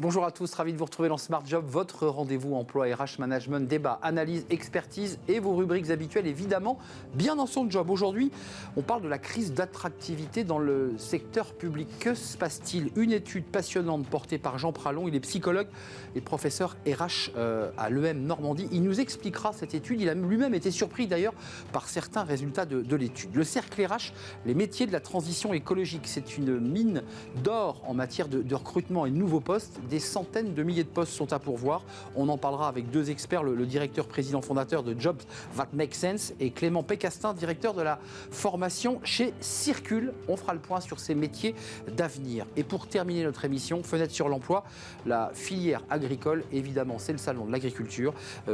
Bonjour à tous, ravi de vous retrouver dans Smart Job, votre rendez-vous emploi RH management, débat, analyse, expertise et vos rubriques habituelles évidemment, bien dans son job. Aujourd'hui, on parle de la crise d'attractivité dans le secteur public. Que se passe-t-il? Une étude passionnante portée par Jean Pralon, il est psychologue et professeur RH à l'EM Normandie. Il nous expliquera cette étude, il a lui-même été surpris d'ailleurs par certains résultats de l'étude. Le cercle RH, les métiers de la transition écologique, c'est une mine d'or en matière de recrutement et de nouveaux postes. Des centaines de milliers de postes sont à pourvoir. On en parlera avec deux experts, le directeur président fondateur de Jobs That Make Sense et Clément Pécastin, directeur de la formation chez Circule. On fera le point sur ces métiers d'avenir. Et pour terminer notre émission, fenêtre sur l'emploi, la filière agricole, évidemment, c'est le salon de l'agriculture.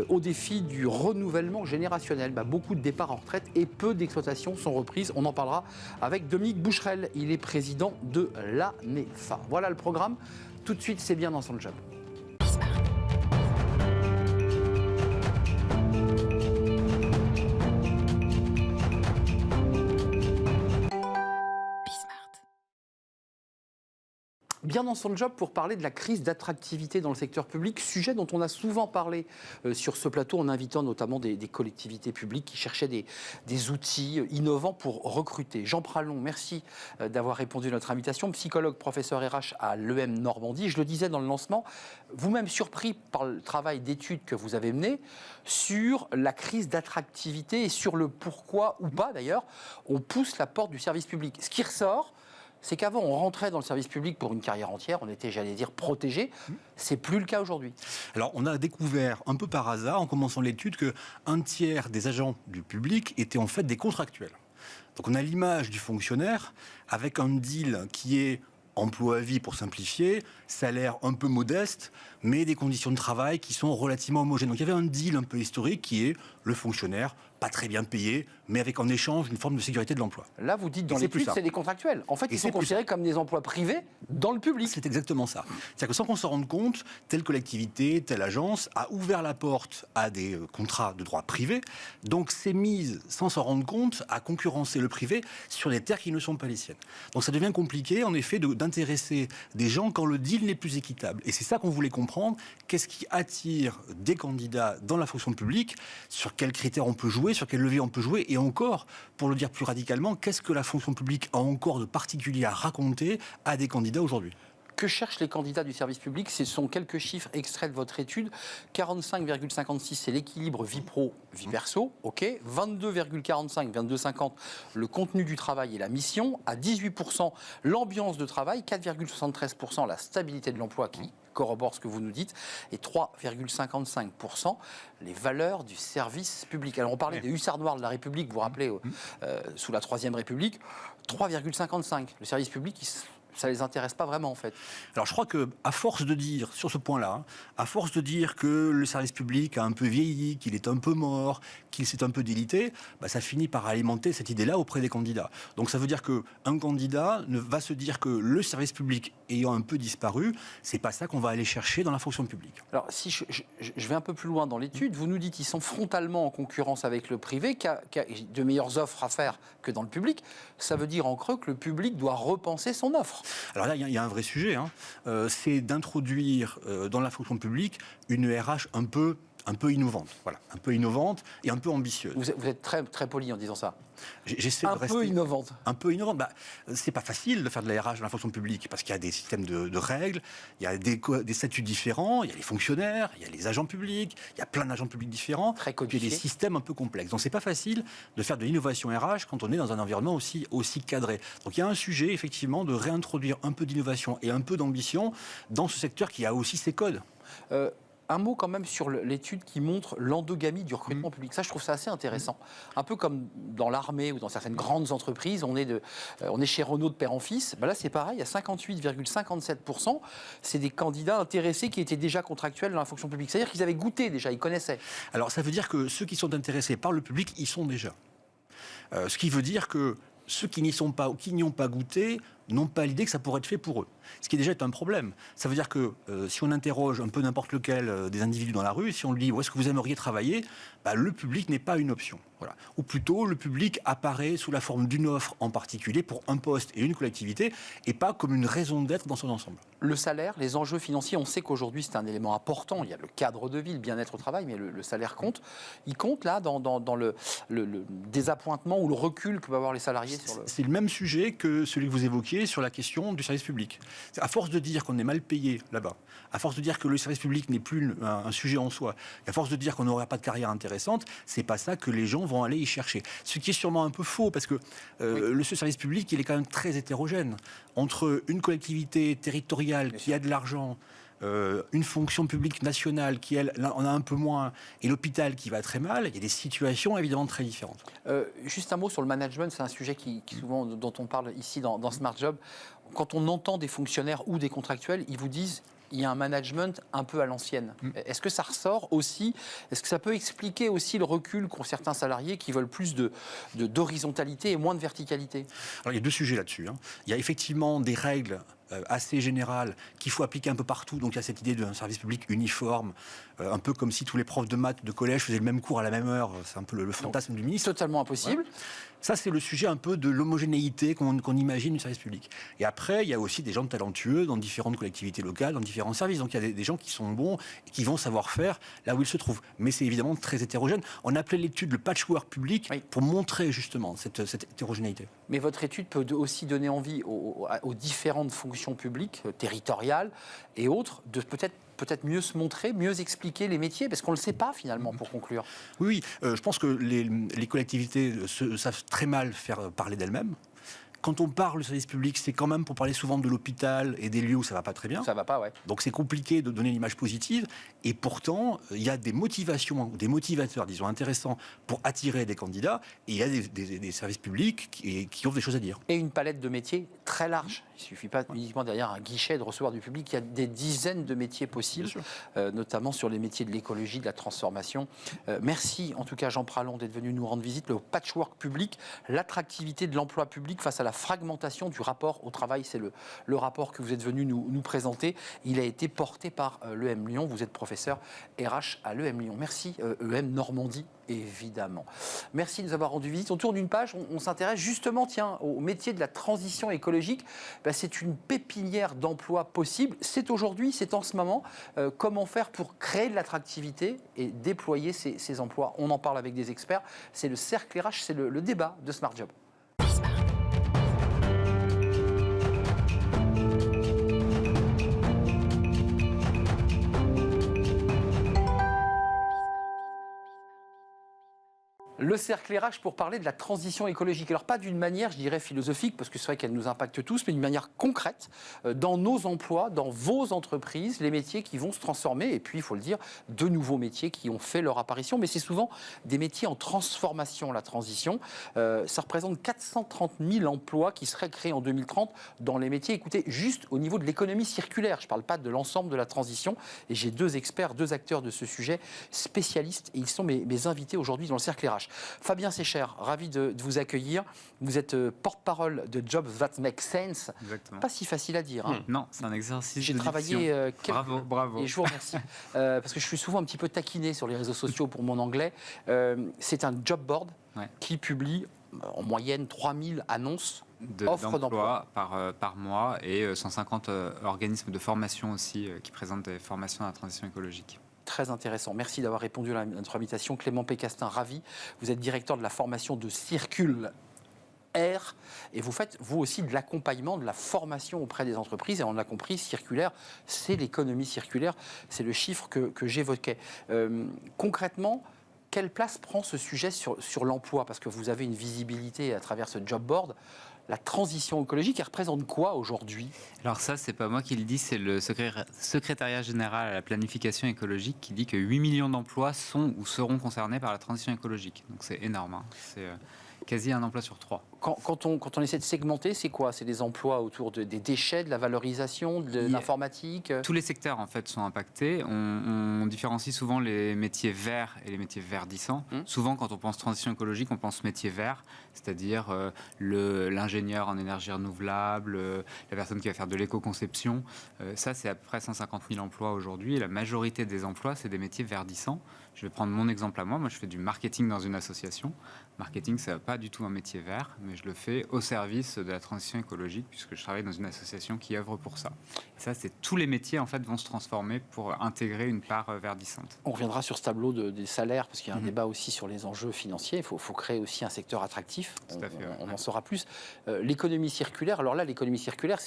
Au défi du renouvellement générationnel, beaucoup de départs en retraite et peu d'exploitations sont reprises. On en parlera avec Dominique Boucherel, il est président de l'ANEFA. Voilà le programme. Tout de suite, c'est bien dans son job. Bien dans son job pour parler de la crise d'attractivité dans le secteur public, sujet dont on a souvent parlé sur ce plateau en invitant notamment des collectivités publiques qui cherchaient des outils innovants pour recruter. Jean Pralon, merci d'avoir répondu à notre invitation, psychologue, professeur RH à l'EM Normandie. Je le disais dans le lancement, vous-même surpris par le travail d'études que vous avez mené sur la crise d'attractivité et sur le pourquoi ou pas d'ailleurs on pousse la porte du service public. Ce qui ressort, c'est qu'avant, on rentrait dans le service public pour une carrière entière, on était, j'allais dire, protégé. C'est plus le cas aujourd'hui. Alors, on a découvert un peu par hasard, en commençant l'étude, qu'un tiers des agents du public étaient en fait des contractuels. Donc, on a l'image du fonctionnaire avec un deal qui est emploi à vie pour simplifier, salaire un peu modeste, mais des conditions de travail qui sont relativement homogènes. Donc, il y avait un deal un peu historique qui est le fonctionnaire, pas très bien payé, mais avec en échange une forme de sécurité de l'emploi. Là, vous dites dans l'étude, c'est des contractuels. En fait, ils sont considérés comme des emplois privés dans le public. C'est exactement ça. C'est-à-dire que sans qu'on s'en rende compte, telle collectivité, telle agence a ouvert la porte à des contrats de droit privé, donc s'est mise, sans s'en rendre compte, à concurrencer le privé sur des terres qui ne sont pas les siennes. Donc ça devient compliqué, en effet, d'intéresser des gens quand le deal n'est plus équitable. Et c'est ça qu'on voulait comprendre. Qu'est-ce qui attire des candidats dans la fonction publique? Sur quels critères on peut jouer? Sur quel levier on peut jouer? Et encore, pour le dire plus radicalement, qu'est-ce que la fonction publique a encore de particulier à raconter à des candidats aujourd'hui? Que cherchent les candidats du service public? Ce sont quelques chiffres extraits de votre étude. 45,56, c'est l'équilibre vie pro, vie perso, ok. 22,45, 22,50, le contenu du travail et la mission. À 18%, l'ambiance de travail. 4,73%, la stabilité de l'emploi qui corrobore ce que vous nous dites. Et 3,55%, les valeurs du service public. Alors on parlait des hussards noirs de la République, vous vous rappelez, sous la Troisième République. 3,55, le service public, ça ne les intéresse pas vraiment en fait. Alors je crois qu'à force de dire, sur ce point-là, à force de dire que le service public a un peu vieilli, qu'il est un peu mort, qu'il s'est un peu délité, ça finit par alimenter cette idée-là auprès des candidats. Donc ça veut dire qu'un candidat va se dire que le service public ayant un peu disparu, c'est pas ça qu'on va aller chercher dans la fonction publique. Alors si je vais un peu plus loin dans l'étude, vous nous dites qu'ils sont frontalement en concurrence avec le privé, qui a de meilleures offres à faire que dans le public. Ça veut dire en creux que le public doit repenser son offre. Alors là, il y a un vrai sujet, c'est d'introduire dans la fonction publique une RH un peu innovante, voilà, un peu innovante et un peu ambitieuse. Vous êtes très, très poli en disant ça. J'essaie de rester innovante. Un peu innovante. C'est pas facile de faire de la RH dans la fonction publique parce qu'il y a des systèmes de règles, il y a des statuts différents, il y a les fonctionnaires, il y a les agents publics, il y a plein d'agents publics différents, très puis il y a des systèmes un peu complexes. Donc c'est pas facile de faire de l'innovation RH quand on est dans un environnement aussi cadré. Donc il y a un sujet effectivement de réintroduire un peu d'innovation et un peu d'ambition dans ce secteur qui a aussi ses codes. Un mot quand même sur l'étude qui montre l'endogamie du recrutement public. Ça, je trouve ça assez intéressant. Un peu comme dans l'armée ou dans certaines grandes entreprises, on est chez Renault de père en fils. Là, c'est pareil, à 58,57%, c'est des candidats intéressés qui étaient déjà contractuels dans la fonction publique. C'est-à-dire qu'ils avaient goûté déjà, ils connaissaient. Alors, ça veut dire que ceux qui sont intéressés par le public, ils sont déjà. Ce qui veut dire que ceux qui n'y sont pas ou qui n'y ont pas goûté n'ont pas l'idée que ça pourrait être fait pour eux. Ce qui déjà est un problème. Ça veut dire que si on interroge un peu n'importe lequel des individus dans la rue, si on lui dit où est-ce que vous aimeriez travailler, le public n'est pas une option. Voilà. Ou plutôt, le public apparaît sous la forme d'une offre en particulier pour un poste et une collectivité, et pas comme une raison d'être dans son ensemble. Le salaire, les enjeux financiers, on sait qu'aujourd'hui c'est un élément important. Il y a le cadre de vie, le bien-être au travail, mais le salaire compte. Il compte là dans le désappointement ou le recul que peuvent avoir les salariés sur le... C'est le même sujet que celui que vous évoquiez sur la question du service public. À force de dire qu'on est mal payé là-bas, à force de dire que le service public n'est plus un sujet en soi, et à force de dire qu'on n'aurait pas de carrière intéressante, c'est pas ça que les gens vont aller y chercher. Ce qui est sûrement un peu faux, parce que le service public, il est quand même très hétérogène. Entre une collectivité territoriale qui a de l'argent, une fonction publique nationale qui, elle, en a un peu moins, et l'hôpital qui va très mal, il y a des situations évidemment très différentes. Juste un mot sur le management, c'est un sujet souvent, dont on parle ici dans Smart Job. Quand on entend des fonctionnaires ou des contractuels, ils vous disent il y a un management un peu à l'ancienne. Est-ce que ça ressort aussi? Est-ce que ça peut expliquer aussi le recul qu'ont certains salariés qui veulent plus d'horizontalité et moins de verticalité? Alors, il y a deux sujets là-dessus. Il y a effectivement des règles assez générales qu'il faut appliquer un peu partout. Donc il y a cette idée d'un service public uniforme, un peu comme si tous les profs de maths de collège faisaient le même cours à la même heure. C'est un peu le fantasme du ministre. Totalement impossible. Ouais. Ça, c'est le sujet un peu de l'homogénéité qu'on imagine du service public. Et après, il y a aussi des gens talentueux dans différentes collectivités locales, dans différents services. Donc il y a des gens qui sont bons et qui vont savoir faire là où ils se trouvent. Mais c'est évidemment très hétérogène. On appelait l'étude le patchwork public pour montrer justement cette hétérogénéité. Mais votre étude peut aussi donner envie aux différentes fonctions publiques, territoriales et autres, de peut-être mieux se montrer, mieux expliquer les métiers, parce qu'on ne le sait pas finalement, pour conclure. Oui, je pense que les collectivités savent très mal faire parler d'elles-mêmes. Quand on parle du service public, c'est quand même pour parler souvent de l'hôpital et des lieux où ça ne va pas très bien. Ça ne va pas, ouais. Donc c'est compliqué de donner l'image positive. Et pourtant, il y a des motivations, des motivateurs, disons, intéressants pour attirer des candidats. Et il y a des services publics qui ont des choses à dire. Et une palette de métiers très large. Il ne suffit pas uniquement derrière un guichet de recevoir du public. Il y a des dizaines de métiers possibles, notamment sur les métiers de l'écologie, de la transformation. Merci en tout cas Jean Pralon d'être venu nous rendre visite. Le patchwork public, l'attractivité de l'emploi public face à la fragmentation du rapport au travail. C'est le rapport que vous êtes venu nous présenter. Il a été porté par l'EM Lyon. Vous êtes professeur RH à l'EM Lyon. Merci EM Normandie, évidemment. Merci de nous avoir rendu visite. On tourne une page, on s'intéresse justement au métier de la transition écologique. C'est une pépinière d'emplois possible. C'est aujourd'hui, c'est en ce moment. Comment faire pour créer de l'attractivité et déployer ces emplois? On en parle avec des experts. C'est le cercle RH, c'est le débat de Smart Job. Le cercle RH pour parler de la transition écologique. Alors pas d'une manière, je dirais, philosophique, parce que c'est vrai qu'elle nous impacte tous, mais d'une manière concrète, dans nos emplois, dans vos entreprises, les métiers qui vont se transformer. Et puis, il faut le dire, de nouveaux métiers qui ont fait leur apparition. Mais c'est souvent des métiers en transformation, la transition. Ça représente 430 000 emplois qui seraient créés en 2030 dans les métiers, écoutez, juste au niveau de l'économie circulaire. Je ne parle pas de l'ensemble de la transition. Et j'ai deux experts, deux acteurs de ce sujet, spécialistes. Et ils sont mes invités aujourd'hui dans le cercle RH. Fabien Sécher, ravi de vous accueillir. Vous êtes porte-parole de Jobs That Make Sense. Exactement. Pas si facile à dire. Non, c'est un exercice. J'ai travaillé Bravo. Et je vous remercie. Parce que je suis souvent un petit peu taquiné sur les réseaux sociaux pour mon anglais. C'est un job board qui publie en moyenne 3000 annonces offres d'emploi par mois et 150 organismes de formation aussi qui présentent des formations à la transition écologique. Très intéressant. Merci d'avoir répondu à notre invitation. Clément Pécastin, ravi. Vous êtes directeur de la formation de Circule R et vous faites, vous aussi, de l'accompagnement, de la formation auprès des entreprises. Et on l'a compris, circulaire, c'est l'économie circulaire. C'est le chiffre que j'évoquais. Concrètement, quelle place prend ce sujet sur l'emploi? Parce que vous avez une visibilité à travers ce job board. La transition écologique, elle représente quoi aujourd'hui? Alors ça, c'est pas moi qui le dis, c'est le secrétariat général à la planification écologique qui dit que 8 millions d'emplois sont ou seront concernés par la transition écologique. Donc c'est énorme, hein. C'est quasi un emploi sur 3. Quand on essaie de segmenter, c'est quoi? C'est des emplois autour des déchets, de la valorisation, de l'informatique? Tous les secteurs, en fait, sont impactés. On différencie souvent les métiers verts et les métiers verdissants. Souvent, quand on pense transition écologique, on pense métiers verts, c'est-à-dire l'ingénierie l'ingénieur en énergie renouvelable, la personne qui va faire de l'éco-conception. Ça, c'est à peu près 150 000 emplois aujourd'hui. Et la majorité des emplois, c'est des métiers verdissants. Je vais prendre mon exemple à moi. Moi, je fais du marketing dans une association. Marketing, c'est pas du tout un métier vert, mais je le fais au service de la transition écologique, puisque je travaille dans une association qui œuvre pour ça. Et ça, c'est tous les métiers en fait vont se transformer pour intégrer une part verdissante. On reviendra sur ce tableau des salaires, parce qu'il y a un débat aussi sur les enjeux financiers. Il faut créer aussi un secteur attractif. Tout à fait, on en saura plus. L'économie circulaire, alors là, l'économie circulaire,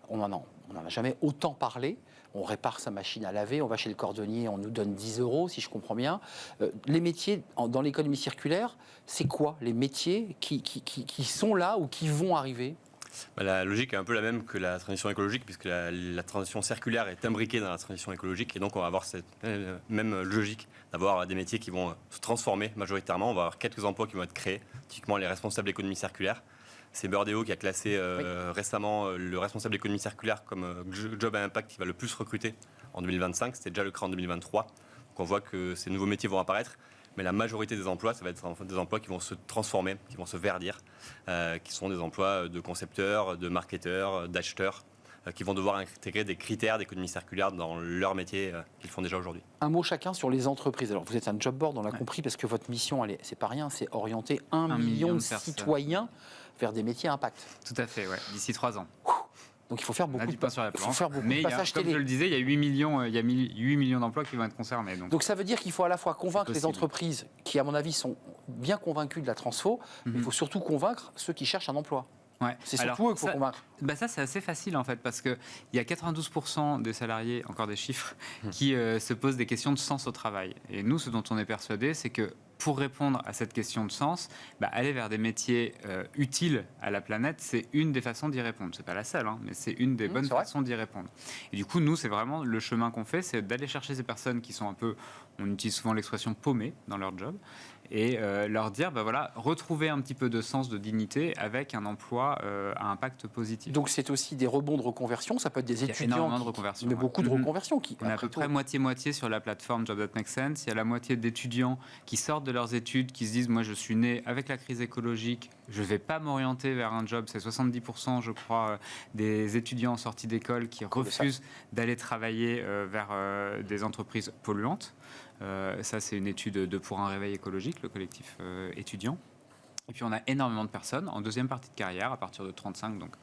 on n'en a jamais autant parlé. On répare sa machine à laver, on va chez le cordonnier, on nous donne 10 €, si je comprends bien. Les métiers dans l'économie circulaire, c'est quoi les métiers qui sont là ou qui vont arriver ? La logique est un peu la même que la transition écologique, puisque la transition circulaire est imbriquée dans la transition écologique, et donc on va avoir cette même logique d'avoir des métiers qui vont se transformer majoritairement. On va avoir quelques emplois qui vont être créés, typiquement les responsables d'économie circulaire. C'est Burdeo qui a classé récemment le responsable d'économie circulaire comme job à impact qui va le plus recruter en 2025. C'était déjà le cas en 2023. Donc on voit que ces nouveaux métiers vont apparaître. Mais la majorité des emplois, ça va être des emplois qui vont se transformer, qui vont se verdir, qui sont des emplois de concepteurs, de marketeurs, d'acheteurs, qui vont devoir intégrer des critères d'économie circulaire dans leur métier qu'ils font déjà aujourd'hui. Un mot chacun sur les entreprises. Alors vous êtes un job board, on l'a compris, parce que votre mission, c'est pas rien, c'est orienter 1 million de citoyens vers des métiers à impact. Tout à fait, ouais, d'ici 3 ans. Donc il faut faire beaucoup de pain sur la planche. Mais comme je le disais, il y a 8 millions d'emplois qui vont être concernés. Donc ça veut dire qu'il faut à la fois convaincre les entreprises qui, à mon avis, sont bien convaincues de la transfo, mais il faut surtout convaincre ceux qui cherchent un emploi. Ouais. C'est surtout eux qu'il faut convaincre. Ça, c'est assez facile en fait, parce qu'il y a 92% des salariés, encore des chiffres, qui se posent des questions de sens au travail. Et nous, ce dont on est persuadé, c'est que pour répondre à cette question de sens, aller vers des métiers utiles à la planète, c'est une des façons d'y répondre. C'est pas la seule, mais c'est une des bonnes façons d'y répondre. Et du coup, nous, c'est vraiment le chemin qu'on fait, c'est d'aller chercher ces personnes qui sont un peu, on utilise souvent l'expression paumées dans leur job, et leur dire, retrouver un petit peu de sens, de dignité avec un emploi à impact positif. Donc c'est aussi des rebonds de reconversion, ça peut être des étudiants, énormément de reconversion, mais beaucoup de reconversions. On est à peu près moitié-moitié sur la plateforme Job That Makes Sense. Il y a la moitié d'étudiants qui sortent de leurs études, qui se disent, moi je suis né avec la crise écologique, je ne vais pas m'orienter vers un job. C'est 70%, je crois, des étudiants en sortie d'école qui refusent d'aller travailler vers des entreprises polluantes. Ça, c'est une étude de Pour un réveil écologique, le collectif étudiant. Et puis, on a énormément de personnes en deuxième partie de carrière, à partir de 35, donc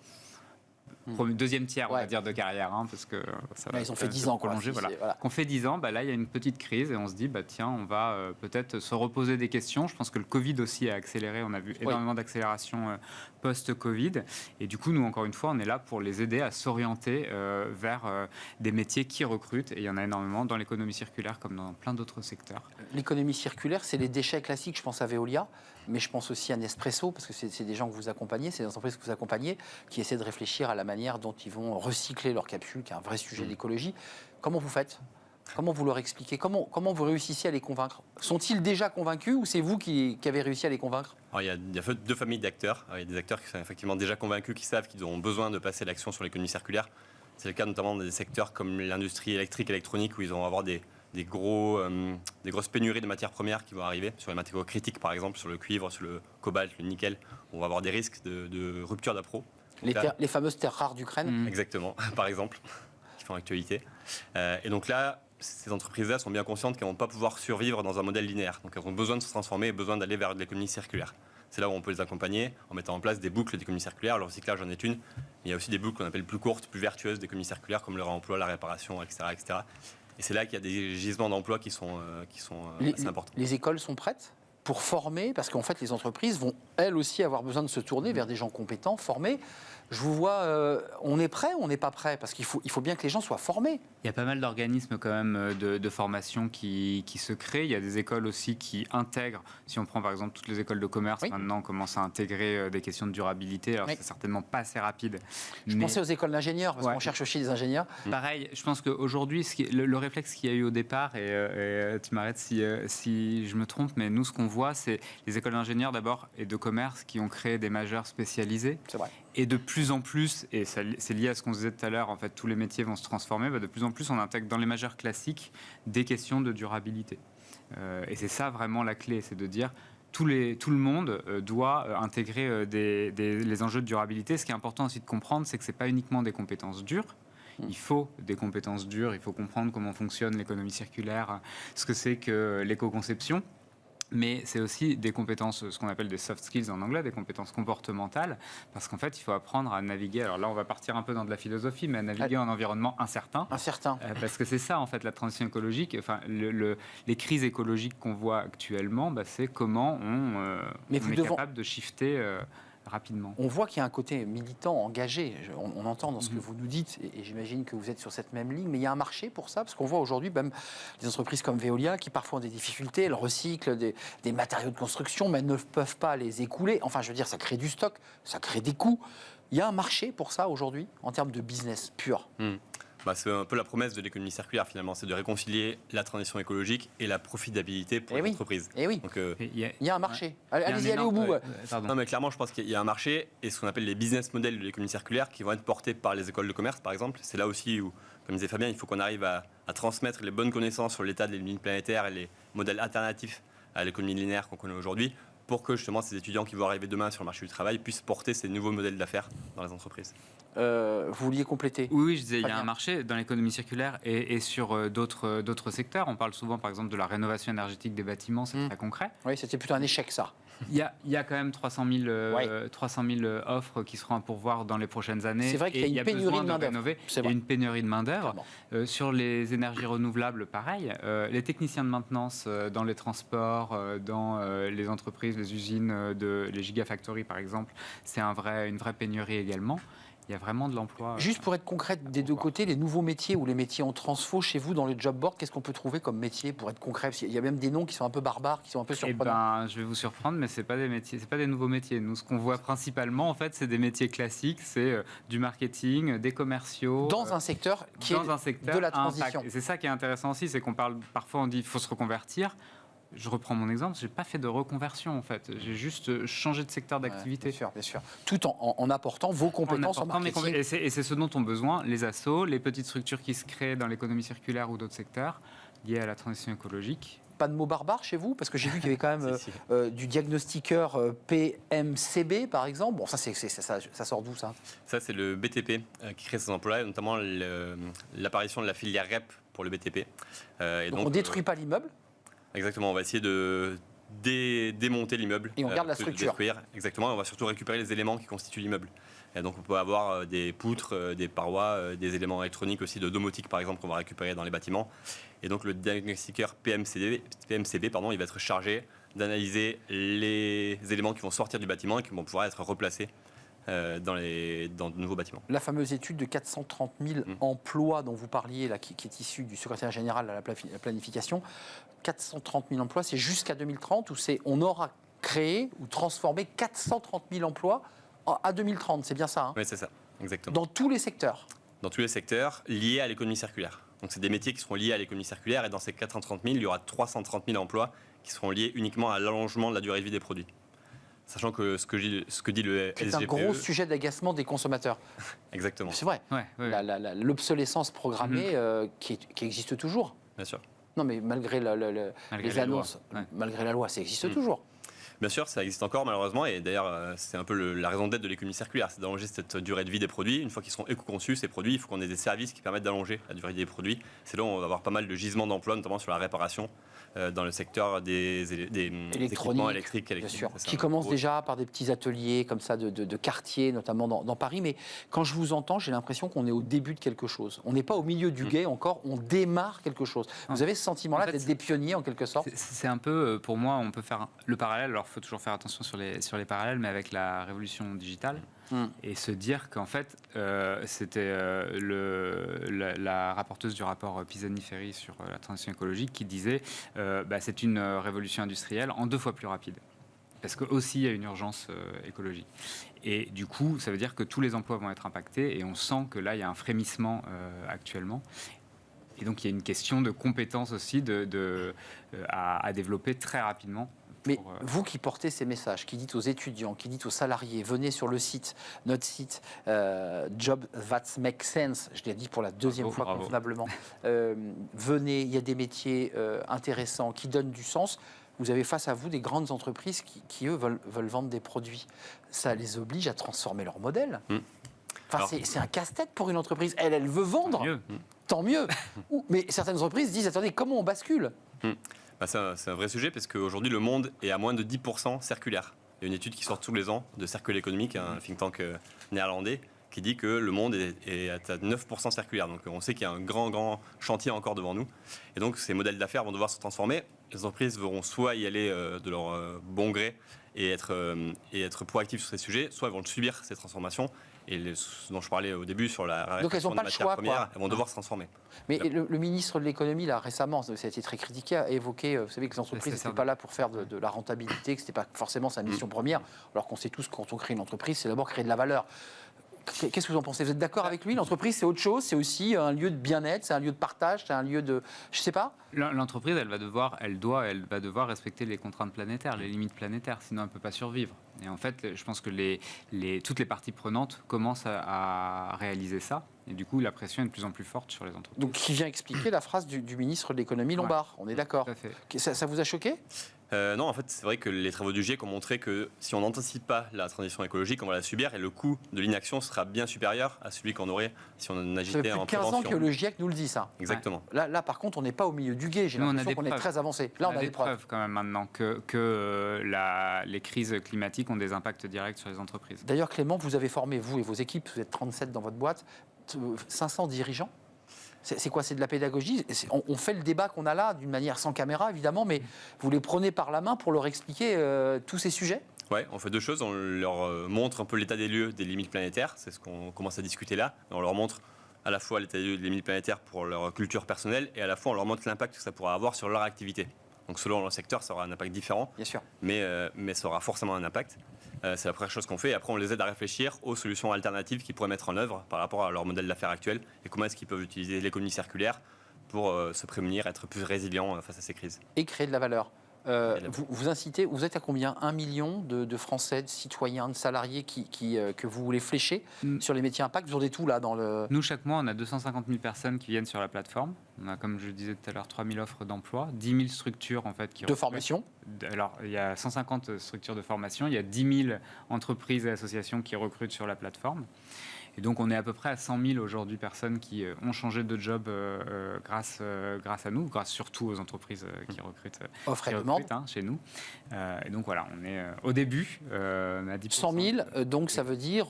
deuxième tiers, on va dire, de carrière, parce que ça va. Ils ont fait 10 ans, prolonger. Voilà. Qu'on fait 10 ans, là, il y a une petite crise et on se dit, tiens, on va peut-être se reposer des questions. Je pense que le Covid aussi a accéléré. On a vu énormément d'accélération post-Covid. Et du coup, nous, encore une fois, on est là pour les aider à s'orienter vers des métiers qui recrutent. Et il y en a énormément dans l'économie circulaire comme dans plein d'autres secteurs. L'économie circulaire, c'est les déchets classiques. Je pense à Veolia, mais je pense aussi à Nespresso, parce que c'est des gens que vous accompagnez, c'est des entreprises que vous accompagnez, qui essaient de réfléchir à la manière dont ils vont recycler leurs capsules, qui est un vrai sujet d'écologie. Comment vous faites ? Comment vous leur expliquez ? Comment vous réussissez à les convaincre ? Sont-ils déjà convaincus ou c'est vous qui avez réussi à les convaincre ? Alors, il y a deux familles d'acteurs. Il y a des acteurs qui sont effectivement déjà convaincus, qui savent qu'ils auront besoin de passer à l'action sur l'économie circulaire. C'est le cas notamment des secteurs comme l'industrie électrique, électronique, où ils vont avoir des grosses pénuries de matières premières qui vont arriver, sur les matériaux critiques par exemple, sur le cuivre, sur le cobalt, le nickel, où on va avoir des risques de rupture d'appro. Les fameuses terres rares d'Ukraine. Exactement, par exemple, qui font actualité. Et donc là, ces entreprises-là sont bien conscientes qu'elles ne vont pas pouvoir survivre dans un modèle linéaire. Donc elles ont besoin de se transformer et besoin d'aller vers de l'économie circulaire. C'est là où on peut les accompagner en mettant en place des boucles d'économie circulaire. Le recyclage en est une. Mais il y a aussi des boucles qu'on appelle plus courtes, plus vertueuses d'économie circulaire, comme le réemploi, la réparation, etc. etc. Et c'est là qu'il y a des gisements d'emplois qui sont assez importants. Les écoles sont prêtes pour former, parce qu'en fait, les entreprises vont, elles aussi, avoir besoin de se tourner vers des gens compétents, formés. Je vous vois, on est prêt ou on n'est pas prêt ? Parce qu'il faut bien que les gens soient formés. Il y a pas mal d'organismes quand même de formation qui se créent. Il y a des écoles aussi qui intègrent. Si on prend par exemple toutes les écoles de commerce, maintenant on commence à intégrer des questions de durabilité. Alors c'est certainement pas assez rapide. Je pensais aux écoles d'ingénieurs, parce qu'on cherche aussi des ingénieurs. Pareil, je pense qu'aujourd'hui, le réflexe qu'il y a eu au départ, et tu m'arrêtes si je me trompe, mais nous ce qu'on voit, c'est les écoles d'ingénieurs d'abord et de commerce qui ont créé des majeurs spécialisés. C'est vrai. Et de plus en plus, et c'est lié à ce qu'on disait tout à l'heure, en fait, tous les métiers vont se transformer, de plus en plus on intègre dans les majeurs classiques des questions de durabilité. Et c'est ça vraiment la clé, c'est de dire tout le monde doit intégrer les enjeux de durabilité. Ce qui est important aussi de comprendre, c'est que ce n'est pas uniquement des compétences dures. Il faut des compétences dures, il faut comprendre comment fonctionne l'économie circulaire, ce que c'est que l'éco-conception. Mais c'est aussi des compétences, ce qu'on appelle des soft skills en anglais, des compétences comportementales, parce qu'en fait, il faut apprendre à naviguer. Alors là, on va partir un peu dans de la philosophie, mais à naviguer en environnement incertain. Incertain. Parce que c'est ça, en fait, la transition écologique. Enfin, les crises écologiques qu'on voit actuellement, c'est comment on est capable de shifter rapidement. On voit qu'il y a un côté militant, engagé. On entend dans ce que vous nous dites, et j'imagine que vous êtes sur cette même ligne, mais il y a un marché pour ça, parce qu'on voit aujourd'hui même des entreprises comme Veolia qui parfois ont des difficultés, elles recyclent des matériaux de construction, mais elles ne peuvent pas les écouler. Enfin, je veux dire, ça crée du stock, ça crée des coûts. Il y a un marché pour ça aujourd'hui, en termes de business pur. C'est un peu la promesse de l'économie circulaire finalement, c'est de réconcilier la transition écologique et la profitabilité pour les entreprises. Et oui, donc, il y a un marché. Allez au bout. Non, mais clairement, je pense qu'il y a un marché et ce qu'on appelle les business models de l'économie circulaire qui vont être portés par les écoles de commerce, par exemple. C'est là aussi où, comme disait Fabien, il faut qu'on arrive à transmettre les bonnes connaissances sur l'état des limites planétaires et les modèles alternatifs à l'économie linéaire qu'on connaît aujourd'hui, pour que justement ces étudiants qui vont arriver demain sur le marché du travail puissent porter ces nouveaux modèles d'affaires dans les entreprises. Vous vouliez compléter? Oui, je disais, il y a un marché dans l'économie circulaire et sur d'autres secteurs. On parle souvent, par exemple, de la rénovation énergétique des bâtiments, c'est très concret. Oui, c'était plutôt un échec, ça. Il y a quand même 300 000 offres qui seront à pourvoir dans les prochaines années. C'est vrai qu'il y a une pénurie de main-d'œuvre. Il y a une pénurie de main-d'œuvre. Sur les énergies renouvelables, pareil. Les techniciens de maintenance dans les transports, dans les entreprises, les usines, les gigafactories, par exemple, c'est une vraie pénurie également. Il y a vraiment de l'emploi. Juste pour être concrète des deux côtés, les nouveaux métiers ou les métiers en transfo chez vous dans le job board, qu'est-ce qu'on peut trouver comme métier pour être concret? Parce qu'il y a même des noms qui sont un peu barbares, qui sont un peu surprenants. Je vais vous surprendre, mais c'est pas des métiers, c'est pas des nouveaux métiers. Nous, ce qu'on voit principalement, en fait, c'est des métiers classiques, c'est du marketing, des commerciaux. Dans un secteur qui est de la transition. Et c'est ça qui est intéressant aussi, c'est qu'on parle parfois, on dit, il faut se reconvertir. Je reprends mon exemple, je n'ai pas fait de reconversion en fait, j'ai juste changé de secteur d'activité. Bien sûr. Tout en apportant vos compétences en marketing. Et c'est ce dont ont besoin les assos, les petites structures qui se créent dans l'économie circulaire ou d'autres secteurs liés à la transition écologique. Pas de mots barbares chez vous? Parce que j'ai vu qu'il y avait quand même du diagnostiqueur PMCB par exemple. Bon, ça sort d'où ça? Ça, c'est le BTP qui crée ces emplois, et notamment l'apparition de la filière REP pour le BTP. Donc on ne détruit pas l'immeuble? Exactement, on va essayer de démonter l'immeuble. Et on garde la structure. Exactement, on va surtout récupérer les éléments qui constituent l'immeuble. Et donc on peut avoir des poutres, des parois, des éléments électroniques aussi, de domotique par exemple, qu'on va récupérer dans les bâtiments. Et donc le diagnostiqueur PMCB, il va être chargé d'analyser les éléments qui vont sortir du bâtiment et qui vont pouvoir être replacés dans de nouveaux bâtiments. La fameuse étude de 430 000 emplois dont vous parliez, là, qui est issue du secrétaire général à la planification, 430 000 emplois, c'est jusqu'à 2030 ou on aura créé ou transformé 430 000 emplois à 2030, c'est bien ça hein? Oui, c'est ça, exactement. Dans tous les secteurs? Dans tous les secteurs liés à l'économie circulaire. Donc c'est des métiers qui seront liés à l'économie circulaire et dans ces 430 000, il y aura 330 000 emplois qui seront liés uniquement à l'allongement de la durée de vie des produits. Sachant que ce que dit le SGPE... C'est un gros sujet d'agacement des consommateurs. Exactement. C'est vrai. Ouais. L'obsolescence programmée qui existe toujours. Bien sûr. Non, mais malgré les annonces, malgré la loi, ça existe toujours. Bien sûr, ça existe encore malheureusement, et d'ailleurs c'est un peu la raison d'être de l'économie circulaire, c'est d'allonger cette durée de vie des produits. Une fois qu'ils seront éco-conçus, ces produits, il faut qu'on ait des services qui permettent d'allonger la durée de vie des produits. C'est là où on va avoir pas mal de gisements d'emplois, notamment sur la réparation, dans le secteur des équipements électriques. Bien sûr, qui commence déjà par des petits ateliers comme ça de quartier, notamment dans Paris. Mais quand je vous entends, j'ai l'impression qu'on est au début de quelque chose. On n'est pas au milieu du guet encore, on démarre quelque chose. Vous avez ce sentiment-là d'être des pionniers en quelque sorte? C'est un peu, pour moi, on peut faire le parallèle. Alors, il faut toujours faire attention sur les parallèles, mais avec la révolution digitale. Et se dire qu'en fait, c'était la rapporteuse du rapport Pisani-Ferry sur la transition écologique qui disait c'est une révolution industrielle en 2 fois plus rapide. Parce qu'aussi, il y a une urgence écologique. Et du coup, ça veut dire que tous les emplois vont être impactés et on sent que là, il y a un frémissement actuellement. Et donc, il y a une question de compétences aussi à développer très rapidement. Mais vous qui portez ces messages, qui dites aux étudiants, qui dites aux salariés, venez sur le site, notre site, Job That Makes Sense, je l'ai dit pour la 2e fois convenablement, venez, il y a des métiers intéressants qui donnent du sens. vous avez face à vous des grandes entreprises qui eux, veulent vendre des produits. Ça les oblige à transformer leur modèle. Enfin, c'est un casse-tête pour une entreprise. Elle veut vendre. Tant mieux. Mais certaines entreprises disent, attendez, comment on bascule? C'est un vrai sujet parce qu'aujourd'hui, le monde est à moins de 10% circulaire. Il y a une étude qui sort tous les ans de Circle Economic, un think tank néerlandais, qui dit que le monde est à 9% circulaire. Donc on sait qu'il y a un grand chantier encore devant nous. Et donc ces modèles d'affaires vont devoir se transformer. Les entreprises devront soit y aller de leur bon gré et être proactives sur ces sujets, soit elles vont subir ces transformations. Et ce dont je parlais au début sur la réflexion des matières premières, elles vont devoir se transformer. Mais le ministre de l'économie, là, récemment, ça a été très critiqué, a évoqué, vous savez, que les entreprises n'étaient pas là pour faire de la rentabilité, que ce n'était pas forcément sa mission première, alors qu'on sait tous que quand on crée une entreprise, c'est d'abord créer de la valeur. Qu'est-ce que vous en pensez? Vous êtes d'accord avec lui? L'entreprise, c'est autre chose, c'est aussi un lieu de bien-être, c'est un lieu de partage, c'est un lieu de... Je sais pas. L'entreprise, elle va devoir respecter les contraintes planétaires, les limites planétaires, sinon elle ne peut pas survivre. Et en fait, je pense que toutes les parties prenantes commencent à réaliser ça. Et du coup, la pression est de plus en plus forte sur les entreprises. Donc, qui vient expliquer la phrase du ministre de l'économie Lombard. On est d'accord. Ça vous a choqué? Non, en fait, c'est vrai que les travaux du GIEC ont montré que si on n'anticipe pas la transition écologique, on va la subir et le coût de l'inaction sera bien supérieur à celui qu'on aurait si on agitait en prévention. Ça fait plus de 15 ans que le GIEC nous le dit, ça. Exactement. Là, par contre, on n'est pas au milieu du gué. J'ai l'impression qu'on est très avancé. Là, on a des preuves quand même maintenant que les crises climatiques ont des impacts directs sur les entreprises. D'ailleurs, Clément, vous avez formé, vous et vos équipes, vous êtes 37 dans votre boîte, 500 dirigeants. C'est quoi? C'est de la pédagogie? On fait le débat qu'on a là d'une manière sans caméra, évidemment, mais vous les prenez par la main pour leur expliquer tous ces sujets? Oui, on fait deux choses. On leur montre un peu l'état des lieux des limites planétaires. C'est ce qu'on commence à discuter là. On leur montre à la fois l'état des lieux des limites planétaires pour leur culture personnelle et à la fois on leur montre l'impact que ça pourra avoir sur leur activité. Donc selon leur secteur, ça aura un impact différent. Bien sûr. Mais ça aura forcément un impact. C'est la première chose qu'on fait. Et après, on les aide à réfléchir aux solutions alternatives qu'ils pourraient mettre en œuvre par rapport à leur modèle d'affaires actuel et comment est-ce qu'ils peuvent utiliser l'économie circulaire pour se prémunir, être plus résilients face à ces crises. Et créer de la valeur. Vous incitez, vous êtes à combien? 1 million de Français, de citoyens, de salariés que vous voulez flécher sur les métiers impact? Vous en êtes tout là dans le... Nous, chaque mois, on a 250 000 personnes qui viennent sur la plateforme. On a, comme je le disais tout à l'heure, 3 000 offres d'emploi, 10 000 structures en fait, de formation. Alors, il y a 150 structures de formation, il y a 10 000 entreprises et associations qui recrutent sur la plateforme. Et donc, on est à peu près à 100 000 aujourd'hui personnes qui ont changé de job grâce à nous, grâce surtout aux entreprises qui recrutent, chez nous. Et donc, voilà, on est au début. On a 10%. 100 000, donc ça veut dire,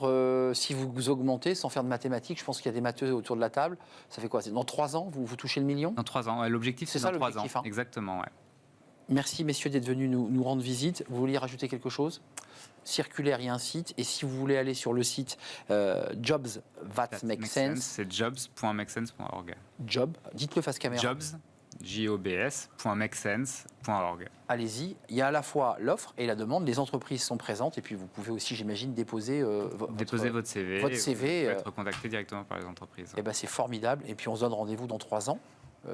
si vous augmentez, sans faire de mathématiques, je pense qu'il y a des matheux autour de la table, ça fait quoi? Dans 3 ans, vous touchez le million? Dans 3 ans. L'objectif, c'est dans 3 ans. Hein. Exactement, ouais. Merci, messieurs, d'être venus nous rendre visite. Vous vouliez rajouter quelque chose? Circulaire, il y a un site. Et si vous voulez aller sur le site Jobs That Make Sense, c'est jobs.makesense.org. Job, dites-le face caméra. Jobs, jobs.makesense.org. Allez-y, il y a à la fois l'offre et la demande. Les entreprises sont présentes et puis vous pouvez aussi, j'imagine, déposer votre CV. Votre CV. Vous pouvez être contacté directement par les entreprises. Et ben c'est formidable. Et puis on se donne rendez-vous dans 3 ans.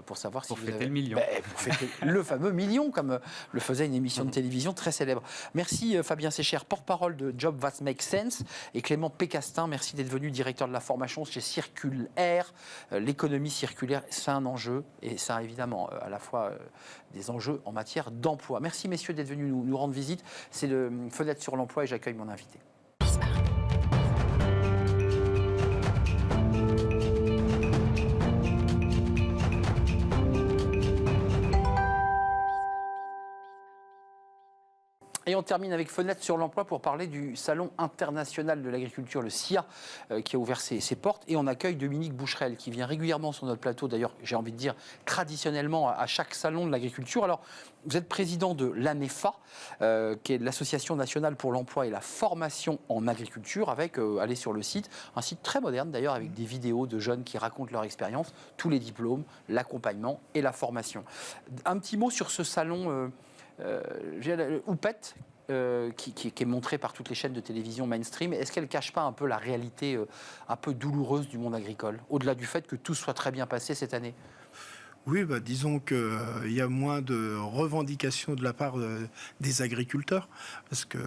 Pour savoir si pour vous fêter avez... le million. Pour fêter le fameux million, comme le faisait une émission de télévision très célèbre. Merci Fabien Sécher, porte-parole de Job That Make Sense, et Clément Pécastin, merci d'être venu, directeur de la formation chez Circulaire. L'économie circulaire, c'est un enjeu, et ça a évidemment à la fois des enjeux en matière d'emploi. Merci messieurs d'être venus nous rendre visite. C'est le Fenêtre sur l'emploi et j'accueille mon invité. Et on termine avec Fenêtre sur l'emploi pour parler du Salon international de l'agriculture, le SIA, qui a ouvert ses portes. Et on accueille Dominique Boucherel, qui vient régulièrement sur notre plateau, d'ailleurs, j'ai envie de dire, traditionnellement, à chaque salon de l'agriculture. Alors, vous êtes président de l'ANEFA, qui est l'Association nationale pour l'emploi et la formation en agriculture, avec, allez sur le site, un site très moderne d'ailleurs, avec des vidéos de jeunes qui racontent leur expérience, tous les diplômes, l'accompagnement et la formation. Un petit mot sur ce salon... Houppette, qui est montrée par toutes les chaînes de télévision mainstream, est-ce qu'elle ne cache pas un peu la réalité un peu douloureuse du monde agricole, au-delà du fait que tout soit très bien passé cette année? Oui, disons qu'il y a moins de revendications de la part des agriculteurs, parce que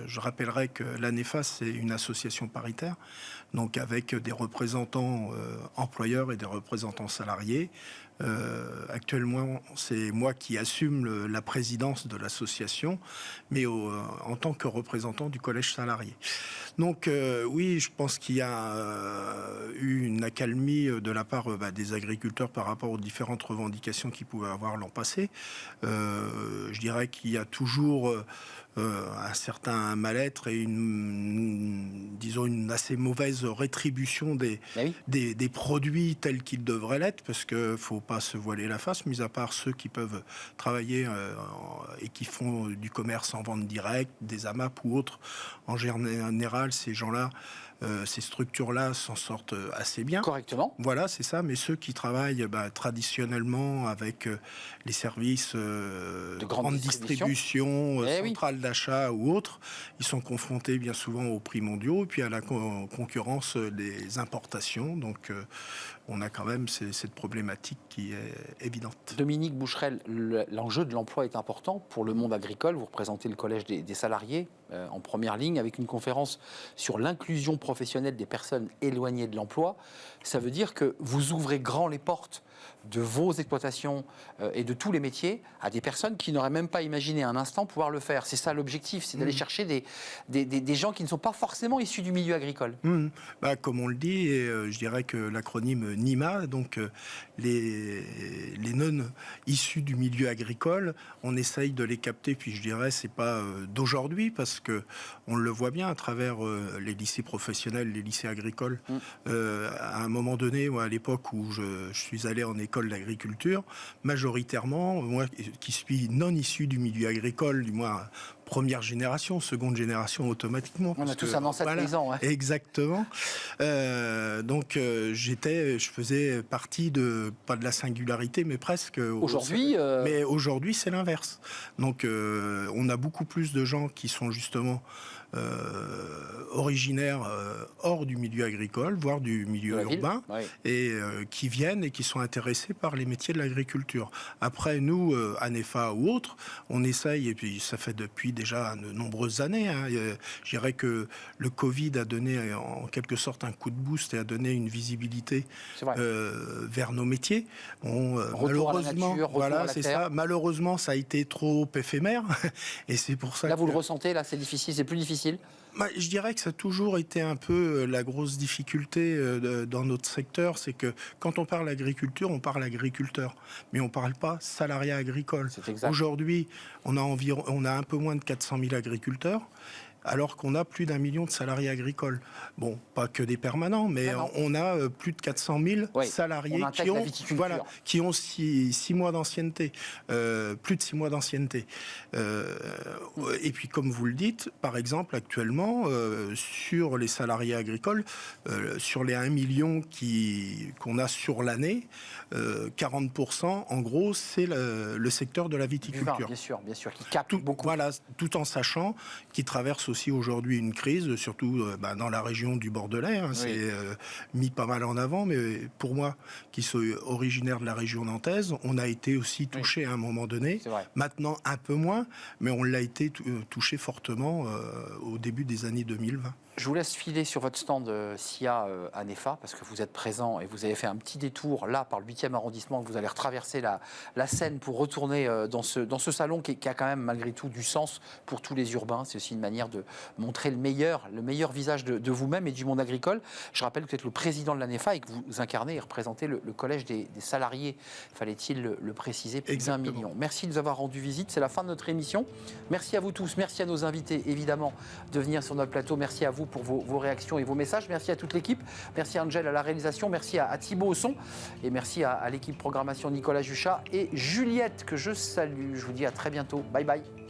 je rappellerai que l'ANEFA, c'est une association paritaire, donc avec des représentants employeurs et des représentants salariés. Actuellement, c'est moi qui assume la présidence de l'association, mais en tant que représentant du collège salarié. Donc oui, je pense qu'il y a eu une accalmie de la part des agriculteurs par rapport aux différentes revendications qu'ils pouvaient avoir l'an passé. Je dirais qu'il y a toujours un certain mal-être et une assez mauvaise rétribution des produits tels qu'ils devraient l'être, parce qu'il ne faut pas se voiler la face, mis à part ceux qui peuvent travailler et qui font du commerce en vente directe, des AMAP ou autres. En général, ces gens-là, ces structures-là s'en sortent assez bien. Correctement. Voilà, c'est ça. Mais ceux qui travaillent traditionnellement avec les services de grande distribution, centrales d'achat ou autres, ils sont confrontés bien souvent aux prix mondiaux et puis à la concurrence des importations. Donc, on a quand même cette problématique qui est évidente. Dominique Boucherel, l'enjeu de l'emploi est important pour le monde agricole. Vous représentez le collège des salariés en première ligne avec une conférence sur l'inclusion professionnelle des personnes éloignées de l'emploi. Ça veut dire que vous ouvrez grand les portes de vos exploitations et de tous les métiers à des personnes qui n'auraient même pas imaginé un instant pouvoir le faire. C'est ça l'objectif, c'est d'aller chercher des gens qui ne sont pas forcément issus du milieu agricole. Comme on le dit, et, je dirais que l'acronyme NIMA, donc les non issus du milieu agricole, on essaye de les capter, puis je dirais c'est pas d'aujourd'hui, parce que on le voit bien à travers les lycées professionnels, les lycées agricoles. À un moment donné, moi, à l'époque où je suis allé en école d'agriculture, majoritairement, moi qui suis non issu du milieu agricole, du moins première génération, seconde génération automatiquement. On a tous un ancêtre paysan. Ouais. Exactement. Donc je faisais partie pas de la singularité, mais presque. Aujourd'hui, mais aujourd'hui, c'est l'inverse. Donc on a beaucoup plus de gens qui sont justement originaires hors du milieu agricole, voire du milieu urbain, et qui viennent et qui sont intéressés par les métiers de l'agriculture. Après, nous, ANEFA ou autres, on essaye, et puis ça fait depuis déjà de nombreuses années, je dirais que le Covid a donné en quelque sorte un coup de boost et a donné une visibilité vers nos métiers. Malheureusement, malheureusement, ça a été trop éphémère, et c'est pour ça que... Là, vous le ressentez, là, c'est difficile, c'est plus difficile. Je dirais que ça a toujours été un peu la grosse difficulté dans notre secteur, c'est que quand on parle agriculture, on parle agriculteur, mais on ne parle pas salariat agricole. Aujourd'hui, on a un peu moins de 400 000 agriculteurs, alors qu'on a plus d'1 million de salariés agricoles. Bon, pas que des permanents, mais on a plus de 400 000 salariés qui ont 6 mois d'ancienneté, plus de 6 mois d'ancienneté. Et puis, comme vous le dites, par exemple, actuellement, sur les salariés agricoles, sur les 1 million qu'on a sur l'année, 40%, en gros, c'est le secteur de la viticulture. Bien sûr, qui capte beaucoup. Voilà, tout en sachant qu'il traverse aussi aujourd'hui une crise, surtout dans la région du Bordelais. C'est mis pas mal en avant, mais pour moi, qui suis originaire de la région nantaise, on a été aussi touché à un moment donné. Maintenant, un peu moins, mais on l'a été touché fortement au début des années 2020. Je vous laisse filer sur votre stand SIA ANEFA, parce que vous êtes présent et vous avez fait un petit détour là par le 8e arrondissement, vous allez retraverser la Seine pour retourner dans ce salon qui a quand même malgré tout du sens pour tous les urbains. C'est aussi une manière de montrer le meilleur visage de vous-même et du monde agricole. Je rappelle que vous êtes le président de l'ANEFA et que vous incarnez et représentez le collège des salariés. Fallait-il le préciser, plus d'1 million. Merci de nous avoir rendu visite, c'est la fin de notre émission. Merci à vous tous, merci à nos invités évidemment de venir sur notre plateau, merci à vous pour vos réactions et vos messages. Merci à toute l'équipe. Merci à Angel à la réalisation. Merci à Thibaut au son. Et merci à l'équipe programmation Nicolas Juchat et Juliette que je salue. Je vous dis à très bientôt. Bye bye.